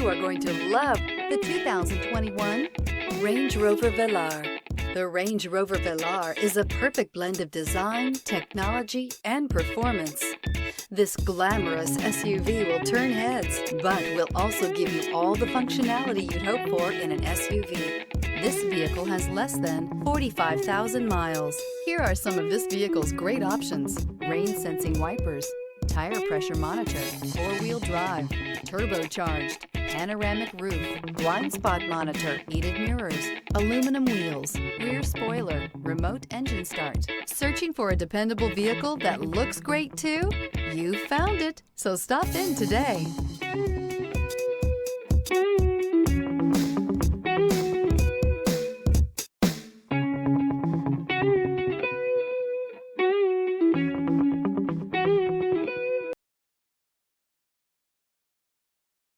You are going to love the 2021 Range Rover Velar. The Range Rover Velar is a perfect blend of design, technology, and performance. This glamorous SUV will turn heads, but will also give you all the functionality you'd hope for in an SUV. This vehicle has less than 45,000 miles. Here are some of this vehicle's great options: rain-sensing wipers, tire pressure monitor, four-wheel drive, turbocharged, panoramic roof, blind spot monitor, heated mirrors, aluminum wheels, rear spoiler, remote engine start. Searching for a dependable vehicle that looks great too? You found it, so stop in today.